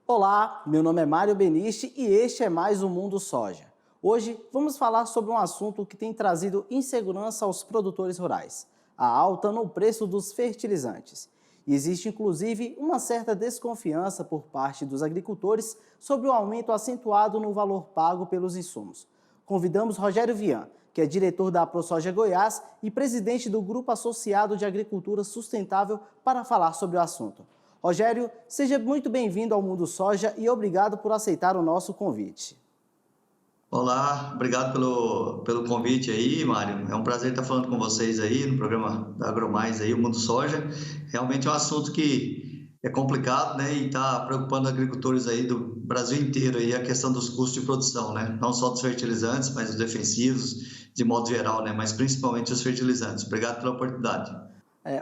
Olá, meu nome é Mário Beniche e este é mais o Mundo Soja. Hoje vamos falar sobre um assunto que tem trazido insegurança aos produtores rurais, a alta no preço dos fertilizantes. E existe inclusive uma certa desconfiança por parte dos agricultores sobre o aumento acentuado no valor pago pelos insumos. Convidamos Rogério Vian, que é diretor da ProSoja Goiás e presidente do Grupo Associado de Agricultura Sustentável, para falar sobre o assunto. Rogério, seja muito bem-vindo ao Mundo Soja e obrigado por aceitar o nosso convite. Olá, obrigado pelo convite aí, Mário. É um prazer estar falando com vocês aí no programa da AgroMais aí, o Mundo Soja. Realmente é um assunto que é complicado, né, e está preocupando agricultores aí do Brasil inteiro aí, a questão dos custos de produção, né, não só dos fertilizantes, mas dos defensivos, de modo geral, né, mas principalmente os fertilizantes. Obrigado pela oportunidade.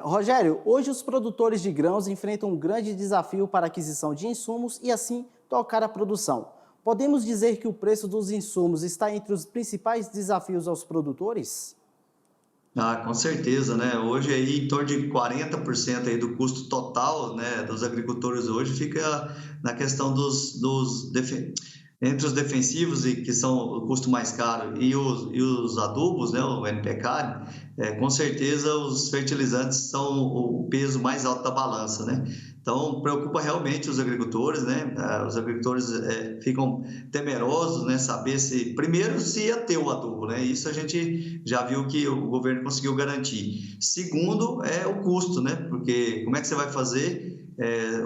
Rogério, hoje os produtores de grãos enfrentam um grande desafio para a aquisição de insumos e assim tocar a produção. Podemos dizer que o preço dos insumos está entre os principais desafios aos produtores? Ah, com certeza, né? Hoje aí em torno de 40% aí do custo total, né, dos agricultores hoje fica na questão entre os defensivos e que são o custo mais caro e os adubos, né, o NPK, com certeza os fertilizantes são o peso mais alto da balança, né? Então, preocupa realmente os agricultores, né? Os agricultores ficam temerosos, né? Saber se, primeiro, se ia ter o adubo, né? Isso a gente já viu que o governo conseguiu garantir. Segundo, é o custo, né? Porque como é que você vai fazer?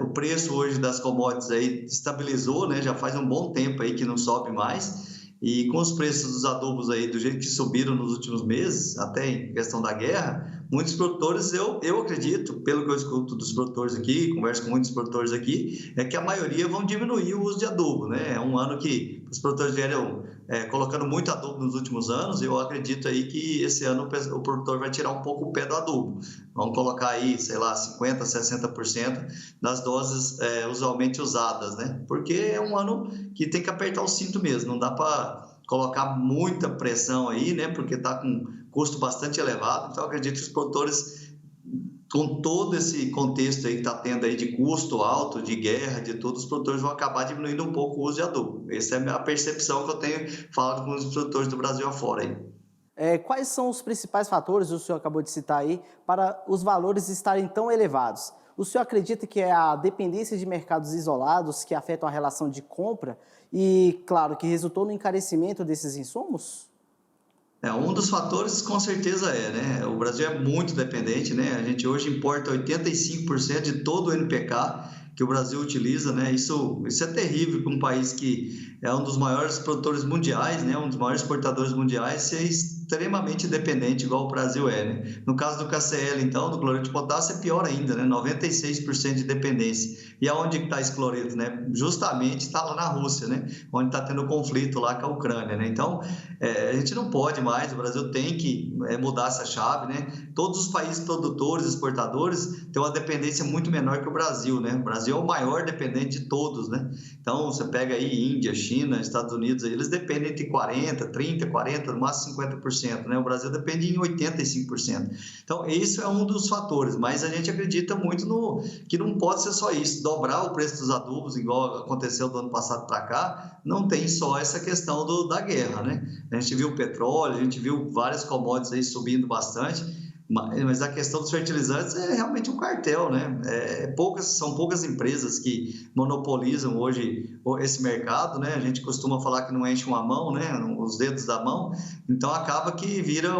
O preço hoje das commodities aí estabilizou, né? Já faz um bom tempo aí que não sobe mais. E com os preços dos adubos aí do jeito que subiram nos últimos meses, até em questão da guerra, muitos produtores, eu acredito, pelo que eu escuto dos produtores aqui, converso com muitos produtores aqui, é que a maioria vão diminuir o uso de adubo, né? É um ano que os produtores vieram colocando muito adubo nos últimos anos, e eu acredito aí que esse ano o produtor vai tirar um pouco o pé do adubo. Vamos colocar aí, sei lá, 50%, 60% das doses usualmente usadas, né? Porque é um ano que tem que apertar o cinto mesmo, não dá para colocar muita pressão aí, né? Porque está com custo bastante elevado, então eu acredito que os produtores, com todo esse contexto aí que está tendo aí de custo alto, de guerra, de tudo, os produtores vão acabar diminuindo um pouco o uso de adubo. Essa é a percepção que eu tenho falado com os produtores do Brasil afora aí. Quais são os principais fatores, o senhor acabou de citar aí, para os valores estarem tão elevados? O senhor acredita que é a dependência de mercados isolados que afetam a relação de compra e, claro, que resultou no encarecimento desses insumos? Um dos fatores com certeza né? O Brasil é muito dependente, né? A gente hoje importa 85% de todo o NPK que o Brasil utiliza, né? Isso é terrível para um país que é um dos maiores produtores mundiais, né? Um dos maiores exportadores mundiais, ser extremamente dependente, igual o Brasil né? No caso do KCl, então, do cloreto de potássio, é pior ainda, né? 96% de dependência. E aonde está esse cloreto, né? Justamente está lá na Rússia, né? Onde está tendo conflito lá com a Ucrânia, né? Então, a gente não pode mais, o Brasil tem que mudar essa chave, né? Todos os países produtores, exportadores, têm uma dependência muito menor que o Brasil, né? O Brasil é o maior dependente de todos, né? Então, você pega aí Índia, China, Estados Unidos, eles dependem de 40%, 30%, 40%, no máximo 50%, né? O Brasil depende em 85%. Então, isso é um dos fatores, mas a gente acredita muito que não pode ser só isso, dobrar o preço dos adubos, igual aconteceu do ano passado para cá, não tem só essa questão da guerra, né? A gente viu o petróleo, a gente viu várias commodities aí subindo bastante, mas a questão dos fertilizantes é realmente um cartel, né? São poucas empresas que monopolizam hoje esse mercado, né? A gente costuma falar que não enche uma mão, né? Os dedos da mão, então acaba que vira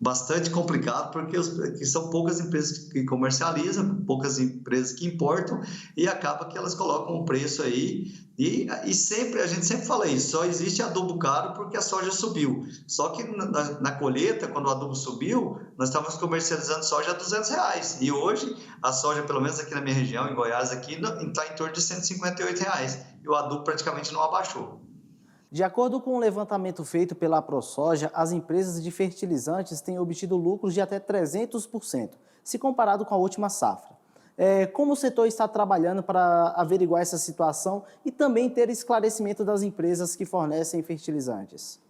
bastante complicado, porque são poucas empresas que comercializam, poucas empresas que importam, e acaba que elas colocam um preço aí. E a gente sempre fala isso, só existe adubo caro porque a soja subiu. Só que na colheita, quando o adubo subiu, nós estávamos comercializando soja a R$200. E hoje, a soja, pelo menos aqui na minha região, em Goiás, está em torno de R$158. E o adubo praticamente não abaixou. De acordo com um levantamento feito pela ProSoja, as empresas de fertilizantes têm obtido lucros de até 300%, se comparado com a última safra. Como o setor está trabalhando para averiguar essa situação e também ter esclarecimento das empresas que fornecem fertilizantes?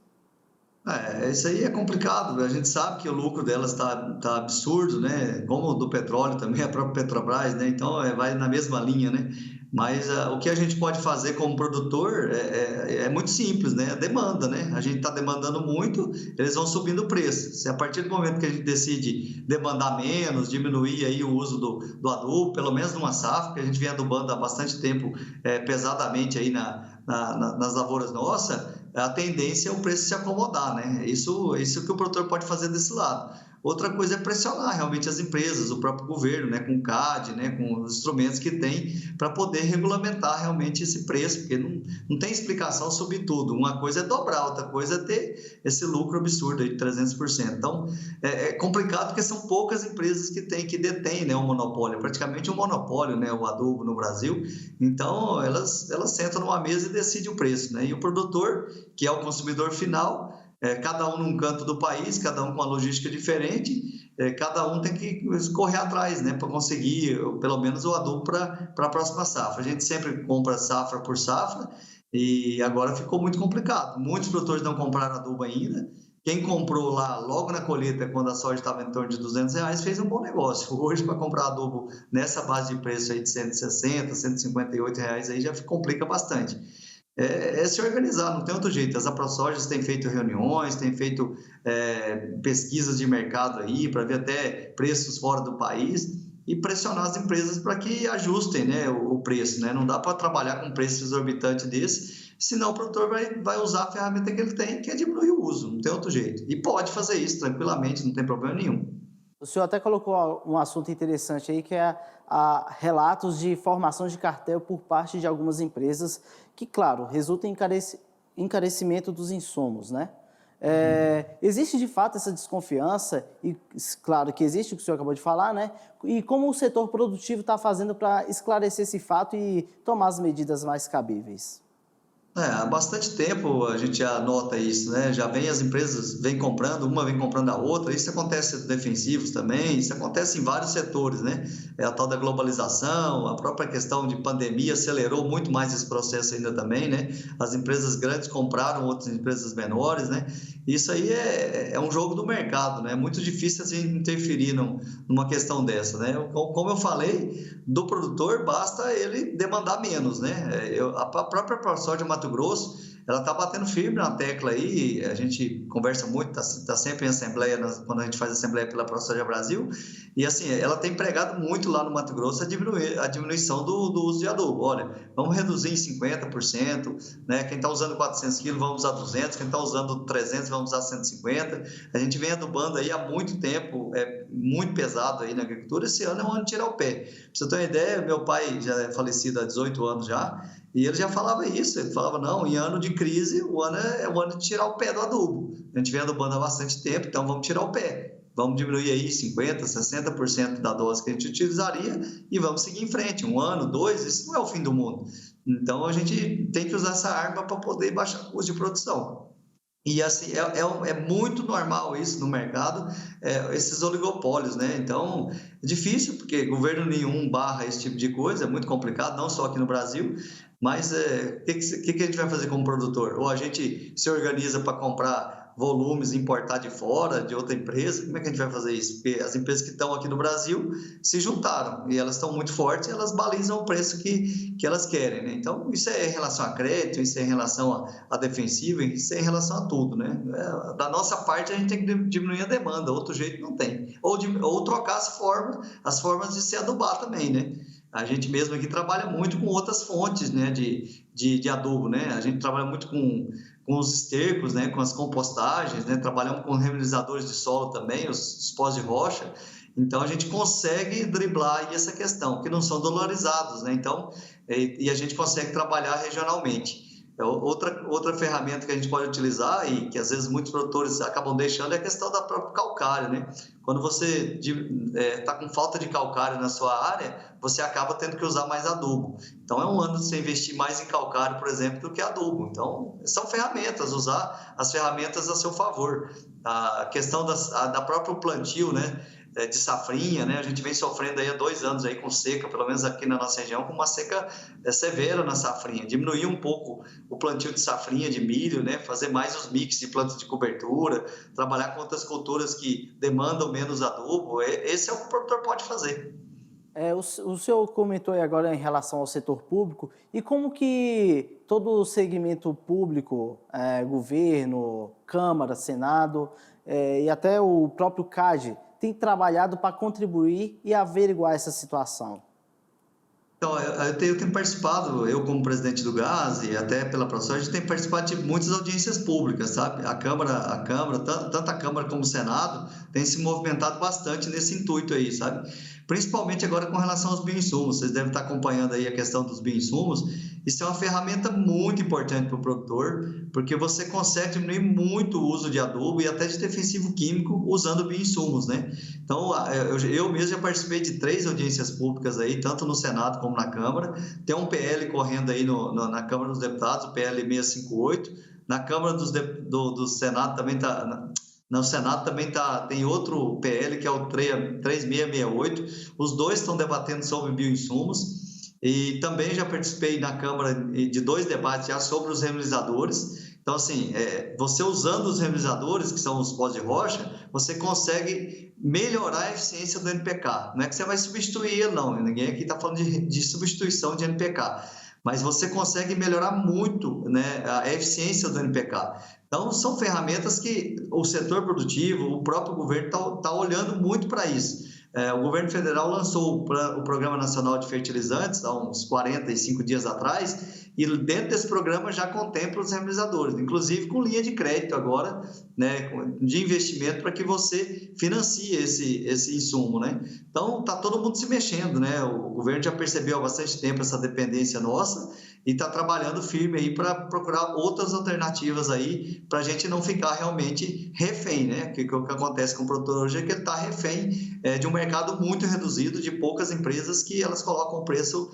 Isso aí é complicado, a gente sabe que o lucro delas tá absurdo, né? Como o do petróleo também, a própria Petrobras, né? Então vai na mesma linha, né? Mas o que a gente pode fazer como produtor é muito simples, né? É demanda, né? A gente está demandando muito, eles vão subindo o preço. Se a partir do momento que a gente decide demandar menos, diminuir aí o uso do adubo, pelo menos numa safra, que a gente vem adubando há bastante tempo pesadamente aí nas lavouras nossas, a tendência é o preço se acomodar, né? Isso que o produtor pode fazer desse lado. Outra coisa é pressionar realmente as empresas, o próprio governo, né, com o CAD, né, com os instrumentos que tem para poder regulamentar realmente esse preço, porque não tem explicação subir tudo. Uma coisa é dobrar, outra coisa é ter esse lucro absurdo aí de 300%. Então, é complicado porque são poucas empresas que detêm, né, um monopólio, praticamente um monopólio, né, o adubo no Brasil. Então, elas sentam numa mesa e decidem o preço, né, e o produtor, que é o consumidor final, cada um num canto do país, cada um com uma logística diferente, cada um tem que correr atrás, né, para conseguir pelo menos o adubo para a próxima safra. A gente sempre compra safra por safra e agora ficou muito complicado. Muitos produtores não compraram adubo ainda. Quem comprou lá logo na colheita, quando a soja estava em torno de R$ 200, fez um bom negócio. Hoje, para comprar adubo nessa base de preço aí de 160, R$ 158, aí já complica bastante. Se organizar, não tem outro jeito. As AproSojas têm feito reuniões, têm feito pesquisas de mercado aí para ver até preços fora do país e pressionar as empresas para que ajustem, né, o preço, né? Não dá para trabalhar com preço exorbitante desse, senão o produtor vai usar a ferramenta que ele tem, que é diminuir o uso, não tem outro jeito. E pode fazer isso tranquilamente, não tem problema nenhum. O senhor até colocou um assunto interessante aí, que é relatos de formação de cartel por parte de algumas empresas, que, claro, resulta em encarecimento dos insumos, né? Existe, de fato, essa desconfiança, e claro que existe o que o senhor acabou de falar, né? E como o setor produtivo está fazendo para esclarecer esse fato e tomar as medidas mais cabíveis? Há bastante tempo a gente já nota isso, né? Já vem as empresas, vem comprando, uma vem comprando a outra. Isso acontece nos defensivos também, isso acontece em vários setores, né? É a tal da globalização, a própria questão de pandemia acelerou muito mais esse processo ainda também, né? As empresas grandes compraram outras empresas menores, né? Isso aí é um jogo do mercado, né? É muito difícil a gente interferir numa questão dessa, né? Como eu falei, do produtor basta ele demandar menos, né? A própria ProSoja Mato Grosso, ela está batendo firme na tecla aí, a gente conversa muito, está sempre em assembleia, quando a gente faz assembleia pela ProSoja Brasil, e assim, ela tem pregado muito lá no Mato Grosso a diminuição do uso de adubo. Olha, vamos reduzir em 50%, né? Quem está usando 400 quilos, vamos usar 200, quem está usando 300, vamos usar 150. A gente vem adubando aí há muito tempo, muito pesado aí na agricultura. Esse ano é um ano de tirar o pé. Pra você ter uma ideia, meu pai já é falecido há 18 anos já, e ele já falava isso, ele falava, não, em ano de crise, o ano é o ano de tirar o pé do adubo. A gente vem adubando há bastante tempo, então vamos tirar o pé. Vamos diminuir aí 50%, 60% da dose que a gente utilizaria e vamos seguir em frente. Um ano, dois, isso não é o fim do mundo. Então, a gente tem que usar essa arma para poder baixar o custo de produção. E assim, é muito normal isso no mercado, esses oligopólios, né? Então, é difícil, porque governo nenhum barra esse tipo de coisa, é muito complicado, não só aqui no Brasil, mas o que a gente vai fazer como produtor? Ou a gente se organiza para comprar volumes, importar de fora, de outra empresa, como é que a gente vai fazer isso? Porque as empresas que estão aqui no Brasil se juntaram e elas estão muito fortes, elas balizam o preço que elas querem, né? Então, isso é em relação a crédito, isso é em relação a defensivo, isso é em relação a tudo, né? Da nossa parte, a gente tem que diminuir a demanda, outro jeito não tem. Ou trocar as formas de se adubar também, né? A gente mesmo aqui trabalha muito com outras fontes, né, de adubo, né? A gente trabalha muito com os estercos, né, com as compostagens, né? Trabalhamos com remineralizadores de solo também, os pós de rocha. Então, a gente consegue driblar aí essa questão, que não são dolarizados, né? Então, e a gente consegue trabalhar regionalmente. Outra ferramenta que a gente pode utilizar e que às vezes muitos produtores acabam deixando é a questão da própria calcário, né? Quando você está com falta de calcário na sua área, você acaba tendo que usar mais adubo. Então, é um ano de você investir mais em calcário, por exemplo, do que adubo. Então, são ferramentas, usar as ferramentas a seu favor. A questão da própria plantio, né? De safrinha, né? A gente vem sofrendo aí há 2 anos aí com seca, pelo menos aqui na nossa região, com uma seca severa na safrinha. Diminuir um pouco o plantio de safrinha, de milho, né? Fazer mais os mix de plantas de cobertura, trabalhar com outras culturas que demandam menos adubo. Esse é o que o produtor pode fazer. O senhor comentou aí agora em relação ao setor público e como que todo o segmento público, governo, Câmara, Senado, e até o próprio CAD tem trabalhado para contribuir e averiguar essa situação. Então, eu tenho participado, eu como presidente do GAS e até pela ProSoja, a gente tem participado de muitas audiências públicas, sabe? Tanto a Câmara como o Senado, tem se movimentado bastante nesse intuito aí, sabe? Principalmente agora com relação aos bioinsumos. Vocês devem estar acompanhando aí a questão dos bioinsumos. Isso é uma ferramenta muito importante para o produtor, porque você consegue diminuir muito o uso de adubo e até de defensivo químico usando bioinsumos, né? Então, eu mesmo já participei de 3 audiências públicas aí, tanto no Senado como na Câmara. Tem um PL correndo aí na Câmara dos Deputados, o PL 658. Na Câmara do Senado também está... No Senado também tem outro PL, que é o 3668. Os dois estão debatendo sobre bioinsumos. E também já participei na Câmara de 2 debates já sobre os remiolizadores. Então, assim, você usando os remiolizadores, que são os pós de rocha, você consegue melhorar a eficiência do NPK. Não é que você vai substituir ele, não. Ninguém aqui está falando de substituição de NPK. Mas você consegue melhorar muito, né, a eficiência do NPK. Então, são ferramentas que o setor produtivo, o próprio governo está olhando muito para isso. O governo federal lançou o Programa Nacional de Fertilizantes há uns 45 dias atrás, e dentro desse programa já contempla os remiolizadores, inclusive com linha de crédito agora, né, de investimento para que você financie esse insumo, né? Então, está todo mundo se mexendo, né? O governo já percebeu há bastante tempo essa dependência nossa e está trabalhando firme aí para procurar outras alternativas aí, para a gente não ficar realmente refém, né? Porque o que acontece com o produtor hoje é que ele está refém de um mercado muito reduzido, de poucas empresas que elas colocam o preço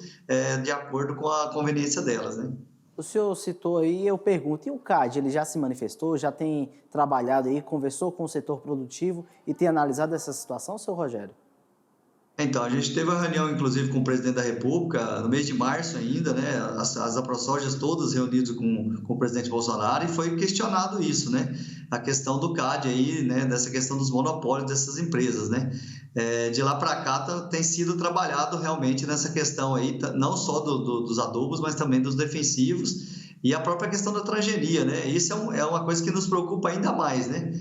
de acordo com a conveniência delas, né? O senhor citou aí, eu pergunto, e o CAD, ele já se manifestou, já tem trabalhado aí, conversou com o setor produtivo e tem analisado essa situação, senhor Rogério? Então, a gente teve uma reunião, inclusive, com o presidente da República, no mês de março ainda, né? As AproSojas todas reunidas com o presidente Bolsonaro, e foi questionado isso, né? A questão do CAD aí, né? Dessa questão dos monopólios dessas empresas, né? De lá para cá tem sido trabalhado realmente nessa questão aí, não só dos adubos, mas também dos defensivos, e a própria questão da transgenia, né? Isso é uma coisa que nos preocupa ainda mais, né?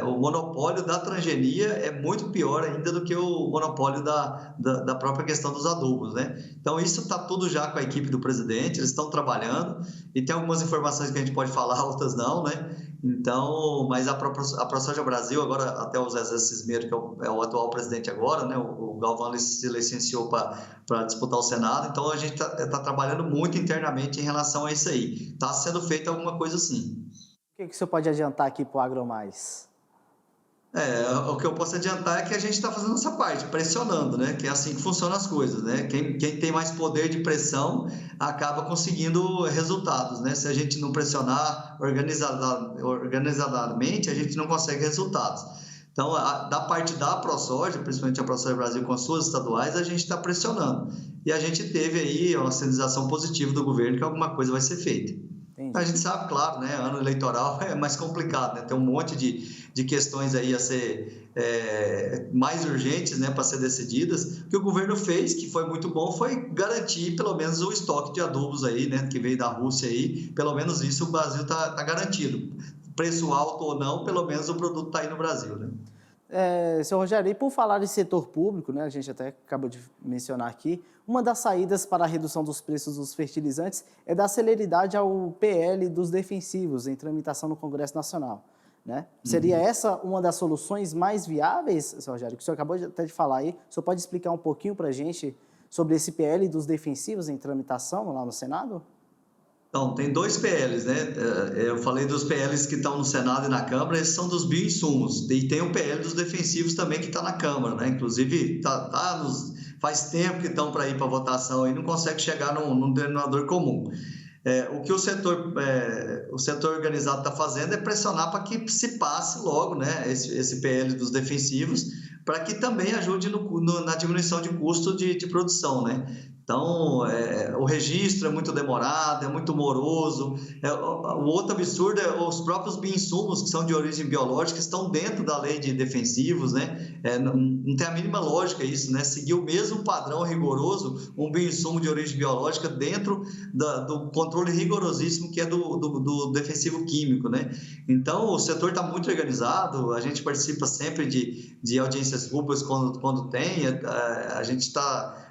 O monopólio da transgenia é muito pior ainda do que o monopólio da própria questão dos adubos, né? Então, isso está tudo já com a equipe do presidente, eles estão trabalhando, e tem algumas informações que a gente pode falar, outras não, né? Então, mas a ProSoja Brasil, agora até o Zezé Cismeiro, que é o atual presidente agora, né? O Galvão se licenciou para disputar o Senado, então a gente está trabalhando muito internamente em relação a isso aí. Está sendo feita alguma coisa assim. O que o senhor pode adiantar aqui para o AgroMais? O que eu posso adiantar é que a gente está fazendo essa parte, pressionando, né? Que é assim que funcionam as coisas, né? Quem tem mais poder de pressão acaba conseguindo resultados, né? Se a gente não pressionar organizadamente, a gente não consegue resultados. Então, da parte da ProSoja, principalmente a ProSoja Brasil com as suas estaduais, a gente está pressionando. E a gente teve aí uma sinalização positiva do governo que alguma coisa vai ser feita. Entendi. A gente sabe, claro, né? Ano eleitoral é mais complicado, né? Tem um monte de questões aí a ser mais urgentes, né, para ser decididas. O que o governo fez, que foi muito bom, foi garantir pelo menos o estoque de adubos aí, né, que veio da Rússia aí. Pelo menos isso o Brasil tá garantido. Preço alto ou não, pelo menos o produto está aí no Brasil, né? Senhor Rogério, e por falar em setor público, né, a gente até acabou de mencionar aqui, uma das saídas para a redução dos preços dos fertilizantes é dar celeridade ao PL dos defensivos em tramitação no Congresso Nacional, né? Seria essa uma das soluções mais viáveis, senhor Rogério, que o senhor acabou até de falar aí? O senhor pode explicar um pouquinho para a gente sobre esse PL dos defensivos em tramitação lá no Senado? Então, tem 2 PLs, né? Eu falei dos PLs que estão no Senado e na Câmara, esses são dos bioinsumos. E tem o PL dos defensivos também que está na Câmara, né? Inclusive, faz tempo que estão para ir para votação e não consegue chegar num denominador comum. O que o setor organizado está fazendo é pressionar para que se passe logo, né, esse PL dos defensivos, para que também ajude na diminuição de custo de produção, né? Então, o registro é muito demorado, é muito moroso. O outro absurdo é os próprios bioinsumos, que são de origem biológica, estão dentro da lei de defensivos, né? Não tem a mínima lógica isso, né? Seguir o mesmo padrão rigoroso, um bioinsumo de origem biológica dentro do controle rigorosíssimo que é do defensivo químico, né? Então, o setor está muito organizado, a gente participa sempre de audiências públicas quando tem, a gente está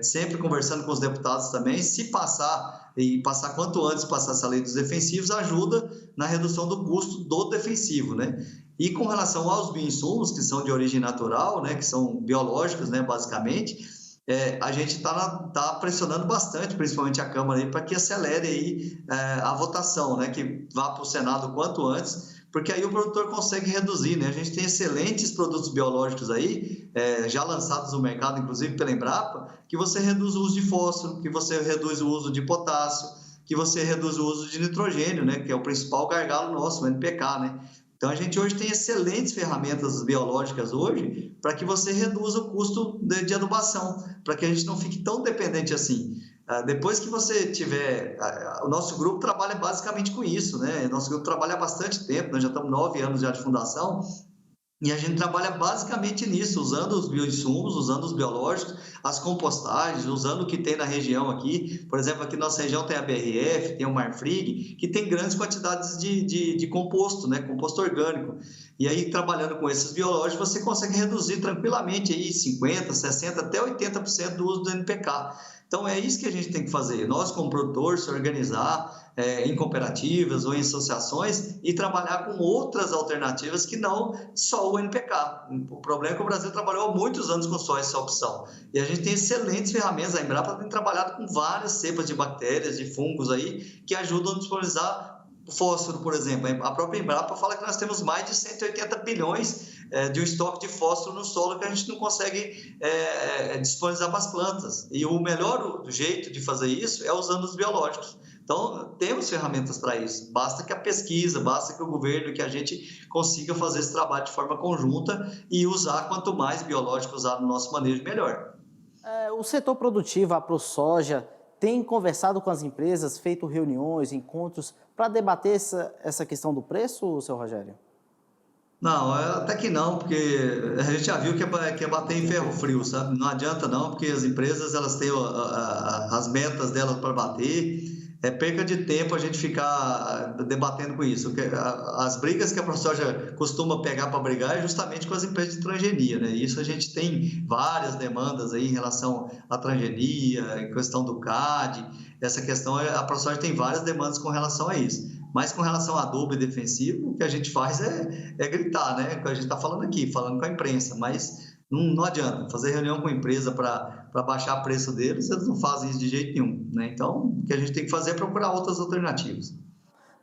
sempre conversando com os deputados também. Se passar, e passar quanto antes passar essa lei dos defensivos, ajuda na redução do custo do defensivo, né? E com relação aos bioinsumos, que são de origem natural, né, que são biológicos, né, basicamente, a gente tá pressionando bastante, principalmente a Câmara, para que acelere aí, a votação, né, que vá para o Senado o quanto antes, porque aí o produtor consegue reduzir, né? A gente tem excelentes produtos biológicos aí, já lançados no mercado, inclusive pela Embrapa, que você reduz o uso de fósforo, que você reduz o uso de potássio, que você reduz o uso de nitrogênio, né? Que é o principal gargalo nosso, o NPK, né? Então, a gente hoje tem excelentes ferramentas biológicas hoje para que você reduza o custo de adubação, para que a gente não fique tão dependente assim. Depois que você tiver... O nosso grupo trabalha basicamente com isso, né? Nosso grupo trabalha há bastante tempo, nós já estamos 9 anos já de fundação, e a gente trabalha basicamente nisso, usando os bioinsumos, usando os biológicos, as compostagens, usando o que tem na região aqui. Por exemplo, aqui na nossa região tem a BRF, tem o Marfrig, que tem grandes quantidades de composto, né? Composto orgânico. E aí, trabalhando com esses biológicos, você consegue reduzir tranquilamente aí 50%, 60%, até 80% do uso do NPK. Então, é isso que a gente tem que fazer. Nós, como produtor, se organizar em cooperativas ou em associações e trabalhar com outras alternativas que não só o NPK. O problema é que o Brasil trabalhou há muitos anos com só essa opção. E a gente tem excelentes ferramentas. A Embrapa tem trabalhado com várias cepas de bactérias, de fungos aí, que ajudam a disponibilizar o fósforo, por exemplo. A própria Embrapa fala que nós temos mais de 180 bilhões de um estoque de fósforo no solo que a gente não consegue disponibilizar para as plantas. E o melhor jeito de fazer isso é usando os biológicos. Então, temos ferramentas para isso. Basta que a pesquisa, basta que o governo, que a gente consiga fazer esse trabalho de forma conjunta e usar quanto mais biológico usar no nosso manejo, melhor. O setor produtivo, a ProSoja, tem conversado com as empresas, feito reuniões, encontros, para debater essa questão do preço, seu Rogério? Não, até que não, porque a gente já viu que é bater em ferro frio, sabe? Não adianta não, porque as empresas elas têm as metas delas para bater. É perca de tempo a gente ficar debatendo com isso. As brigas que a ProSoja costuma pegar para brigar é justamente com as empresas de transgenia, né? Isso a gente tem várias demandas aí em relação à transgenia, em questão do CAD. Essa questão, a ProSoja tem várias demandas com relação a isso. Mas com relação a adubo e defensivo, o que a gente faz é gritar, né? O que a gente está falando aqui, falando com a imprensa, mas não adianta fazer reunião com a empresa para baixar o preço deles, eles não fazem isso de jeito nenhum, né? Então, o que a gente tem que fazer é procurar outras alternativas.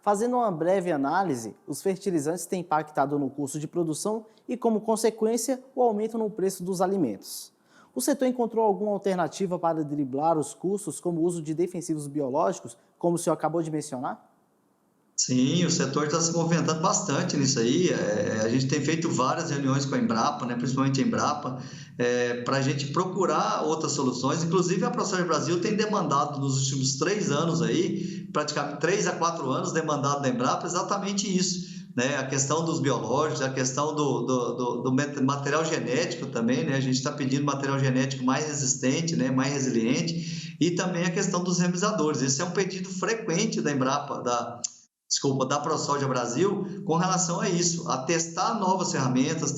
Fazendo uma breve análise, os fertilizantes têm impactado no custo de produção e, como consequência, o aumento no preço dos alimentos. O setor encontrou alguma alternativa para driblar os custos, como o uso de defensivos biológicos, como o senhor acabou de mencionar? Sim, o setor está se movimentando bastante nisso aí. A gente tem feito várias reuniões com a Embrapa, né, principalmente a Embrapa, para a gente procurar outras soluções. Inclusive, a ProSoja Brasil tem demandado nos últimos 3 anos aí, praticamente 3 a 4 anos, demandado da Embrapa exatamente isso. Né, a questão dos biológicos, a questão do material genético também, né, a gente está pedindo material genético mais resistente, né, mais resiliente, e também a questão dos remizadores. Esse é um pedido frequente da Embrapa, da ProSoja Brasil, com relação a isso, a testar novas ferramentas,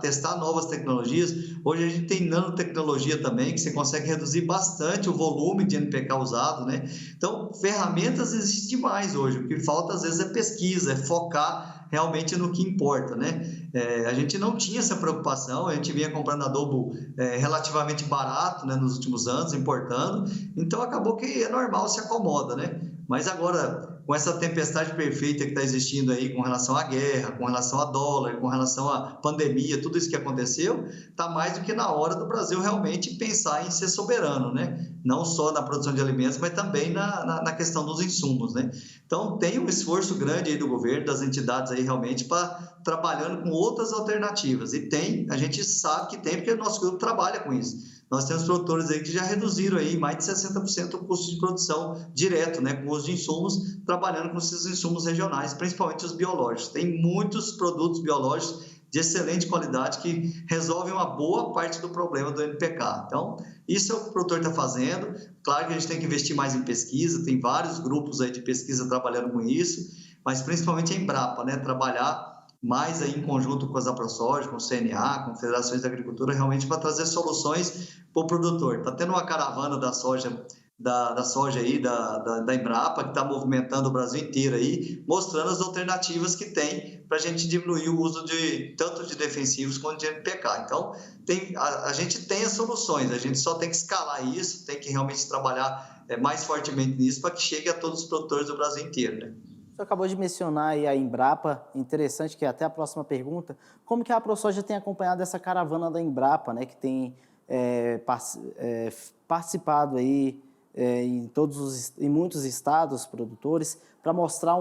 testar novas tecnologias. Hoje a gente tem nanotecnologia também, que você consegue reduzir bastante o volume de NPK usado, né? Então, ferramentas existem demais hoje, o que falta às vezes é pesquisa, é focar realmente no que importa, né? A gente não tinha essa preocupação, a gente vinha comprando adubo relativamente barato, né, nos últimos anos, importando, então acabou que é normal, se acomoda, né? Mas agora, com essa tempestade perfeita que está existindo aí com relação à guerra, com relação a dólar, com relação à pandemia, tudo isso que aconteceu, está mais do que na hora do Brasil realmente pensar em ser soberano, né? Não só na produção de alimentos, mas também na questão dos insumos, né? Então, tem um esforço grande aí do governo, das entidades aí realmente, para trabalhando com outras alternativas. E a gente sabe que tem, porque o nosso grupo trabalha com isso. nós temos produtores aí que já reduziram aí mais de 60% o custo de produção direto, né, com o uso de insumos, trabalhando com esses insumos regionais, principalmente os biológicos. Tem muitos produtos biológicos de excelente qualidade que resolvem uma boa parte do problema do NPK. Então, isso é o que o produtor está fazendo. Claro que a gente tem que investir mais em pesquisa, tem vários grupos aí de pesquisa trabalhando com isso, mas principalmente a Embrapa, né, trabalhar mais aí em conjunto com as AproSoja, com o CNA, com federações da agricultura, realmente para trazer soluções para o produtor. Está tendo uma caravana da soja, da soja aí, da Embrapa, que está movimentando o Brasil inteiro aí, mostrando as alternativas que tem para a gente diminuir o uso tanto de defensivos quanto de NPK. Então, a gente tem as soluções, a gente só tem que escalar isso, tem que realmente trabalhar mais fortemente nisso para que chegue a todos os produtores do Brasil inteiro, né? Você acabou de mencionar aí a Embrapa, interessante que até a próxima pergunta, como que a AproSoja tem acompanhado essa caravana da Embrapa, né, que tem participado aí em muitos estados produtores para mostrar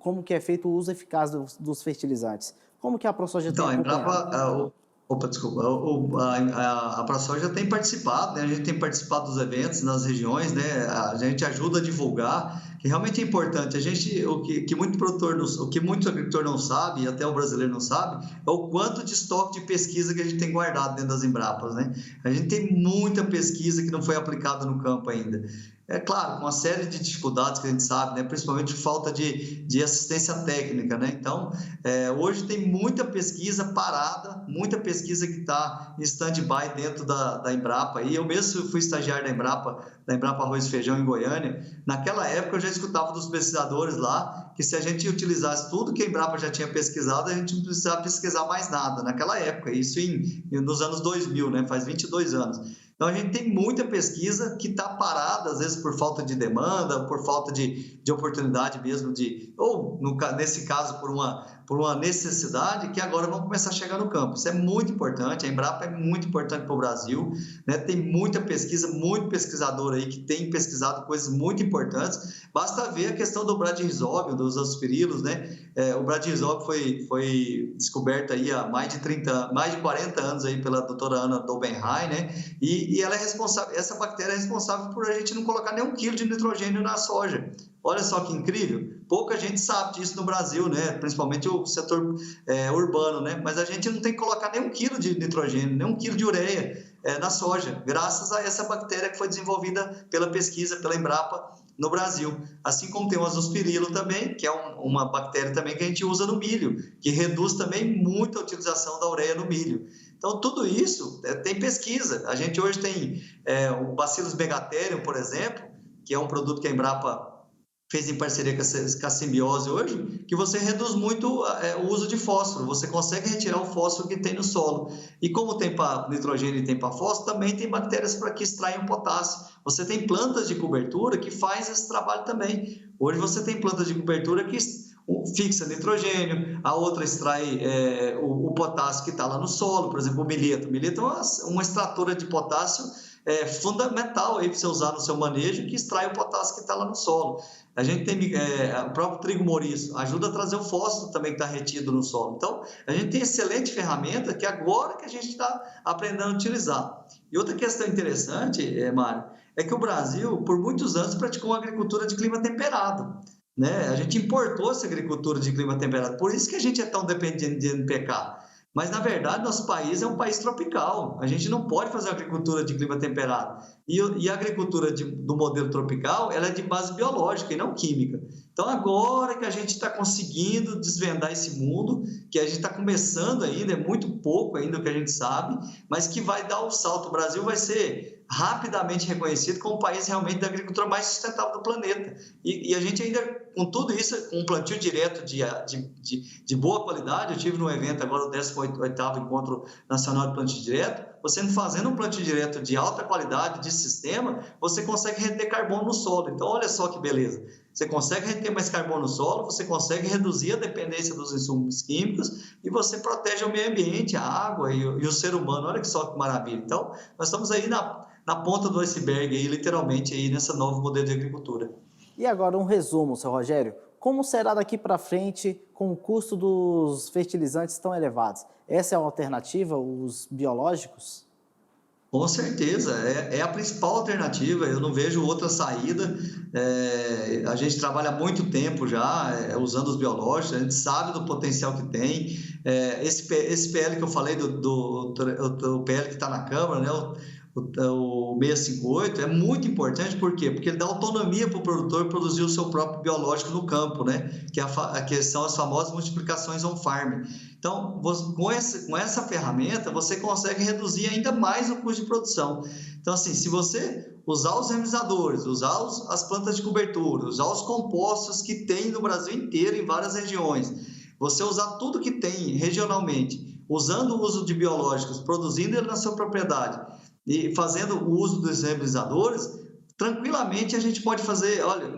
como que é feito o uso eficaz dos fertilizantes. Como que a AproSoja tem Então, a acompanhado? Embrapa, opa, desculpa, a ProSoja tem participado, né? A gente tem participado dos eventos nas regiões, né? A gente ajuda a divulgar, que realmente é importante. O que muito produtor, o que muito agricultor não sabe, e até o brasileiro não sabe, é o quanto de estoque de pesquisa que a gente tem guardado dentro das Embrapas, né? A gente tem muita pesquisa que não foi aplicada no campo ainda. É claro, com uma série de dificuldades que a gente sabe, né? Principalmente falta de assistência técnica, né? Então, hoje tem muita pesquisa parada, muita pesquisa que está em stand-by dentro da Embrapa. E eu mesmo fui estagiário da Embrapa Arroz e Feijão em Goiânia. Naquela época eu já escutava dos pesquisadores lá que se a gente utilizasse tudo que a Embrapa já tinha pesquisado, a gente não precisava pesquisar mais nada. Naquela época, isso nos anos 2000, né? Faz 22 anos. Então, a gente tem muita pesquisa que está parada, às vezes por falta de demanda, por falta de oportunidade mesmo, ou nesse caso por uma necessidade, que agora vão começar a chegar no campo. Isso é muito importante, a Embrapa é muito importante para o Brasil, né? Tem muita pesquisa, muito pesquisador aí que tem pesquisado coisas muito importantes. Basta ver a questão do bradyrhizóbio, dos aspirilos, né? O bradyrhizóbio foi descoberto aí há mais de 40 anos aí pela doutora Ana Dobenheim, né? E ela é responsável, essa bactéria é responsável por a gente não colocar nem 1 quilo de nitrogênio na soja. Olha só que incrível, pouca gente sabe disso no Brasil, né? Principalmente o setor urbano, né? Mas a gente não tem que colocar nem 1 quilo de nitrogênio, nem 1 quilo de ureia na soja, graças a essa bactéria que foi desenvolvida pela pesquisa, pela Embrapa no Brasil. Assim como tem o azospirilo também, que é uma bactéria também que a gente usa no milho, que reduz também muito a utilização da ureia no milho. Então, tudo isso tem pesquisa. A gente hoje tem o Bacillus megatherium, por exemplo, que é um produto que a Embrapa fez em parceria com a Simbiose hoje, que você reduz muito o uso de fósforo, você consegue retirar o fósforo que tem no solo. E como tem para nitrogênio e tem para fósforo, também tem bactérias para que extraem o potássio. Você tem plantas de cobertura que faz esse trabalho também. Hoje você tem plantas de cobertura que fixa nitrogênio, a outra extrai o potássio que está lá no solo, por exemplo, o milheto. O milheto é uma extratora de potássio fundamental para você usar no seu manejo, que extrai o potássio que está lá no solo. A gente tem o próprio trigo mouriço, ajuda a trazer o fósforo também que está retido no solo. Então, a gente tem excelente ferramenta que agora que a gente está aprendendo a utilizar. E outra questão interessante, Mário, é que o Brasil, por muitos anos, praticou uma agricultura de clima temperado. Né? A gente importou essa agricultura de clima temperado, por isso que a gente é tão dependente de NPK. Mas, na verdade, nosso país é um país tropical. A gente não pode fazer agricultura de clima temperado. E a agricultura do modelo tropical, ela é de base biológica e não química. Então, agora que a gente está conseguindo desvendar esse mundo, que a gente está começando ainda, é muito pouco ainda o que a gente sabe, mas que vai dar um salto. O Brasil vai ser rapidamente reconhecido como o país realmente da agricultura mais sustentável do planeta. E a gente ainda, com tudo isso, com um plantio direto de boa qualidade, eu tive num evento agora, o 18º Encontro Nacional de Plantio Direto, você fazendo um plantio direto de alta qualidade, de sistema, você consegue reter carbono no solo. Então, olha só que beleza. Você consegue reter mais carbono no solo, você consegue reduzir a dependência dos insumos químicos e você protege o meio ambiente, a água e o ser humano. Olha que só que maravilha. Então, nós estamos aí na ponta do iceberg, aí, literalmente, aí, nessa novo modelo de agricultura. E agora um resumo, seu Rogério. Como será daqui para frente com o custo dos fertilizantes tão elevados? Essa é a alternativa, os biológicos? Com certeza, é a principal alternativa, eu não vejo outra saída. A gente trabalha há muito tempo já usando os biológicos, a gente sabe do potencial que tem. Esse PL que eu falei, do PL que está na Câmara, né, o 658, é muito importante, por quê? Porque ele dá autonomia para o produtor produzir o seu próprio biológico no campo, né? Que são as famosas multiplicações on-farm. Então, com essa ferramenta, você consegue reduzir ainda mais o custo de produção. Então, assim, se você usar os remizadores, usar as plantas de cobertura, usar os compostos que tem no Brasil inteiro, em várias regiões, você usar tudo que tem regionalmente, usando o uso de biológicos, produzindo ele na sua propriedade e fazendo o uso dos remizadores, tranquilamente a gente pode fazer, olha,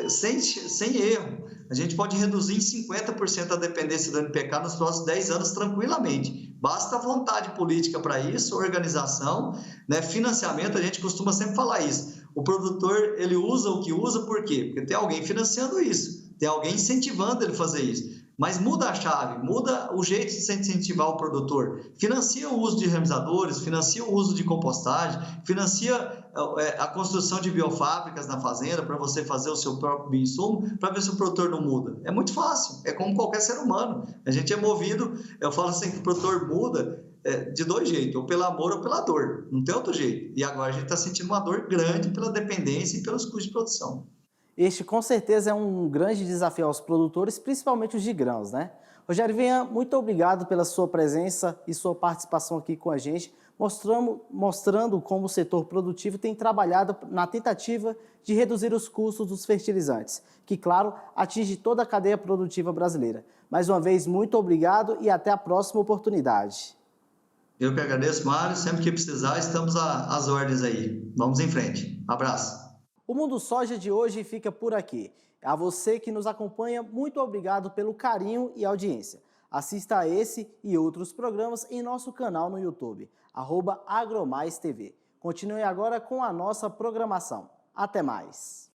sem erro, a gente pode reduzir em 50% a dependência do NPK nos próximos 10 anos tranquilamente. Basta vontade política para isso, organização, né? Financiamento, a gente costuma sempre falar isso. O produtor, ele usa o que usa, por quê? Porque tem alguém financiando isso, tem alguém incentivando ele a fazer isso. Mas muda a chave, muda o jeito de se incentivar o produtor. Financia o uso de remizadores, financia o uso de compostagem, financia a construção de biofábricas na fazenda para você fazer o seu próprio bioinsumo, para ver se o produtor não muda. É muito fácil, é como qualquer ser humano. A gente é movido, eu falo assim que o produtor muda de dois jeitos, ou pelo amor ou pela dor. Não tem outro jeito. E agora a gente está sentindo uma dor grande pela dependência e pelos custos de produção. Este, com certeza, é um grande desafio aos produtores, principalmente os de grãos, né? Rogério Vian, muito obrigado pela sua presença e sua participação aqui com a gente, mostrando como o setor produtivo tem trabalhado na tentativa de reduzir os custos dos fertilizantes, que, claro, atinge toda a cadeia produtiva brasileira. Mais uma vez, muito obrigado e até a próxima oportunidade. Eu que agradeço, Mário. Sempre que precisar, estamos às ordens aí. Vamos em frente. Abraço. O Mundo Soja de hoje fica por aqui. A você que nos acompanha, muito obrigado pelo carinho e audiência. Assista a esse e outros programas em nosso canal no YouTube, @AgroMaisTV. Continue agora com a nossa programação. Até mais!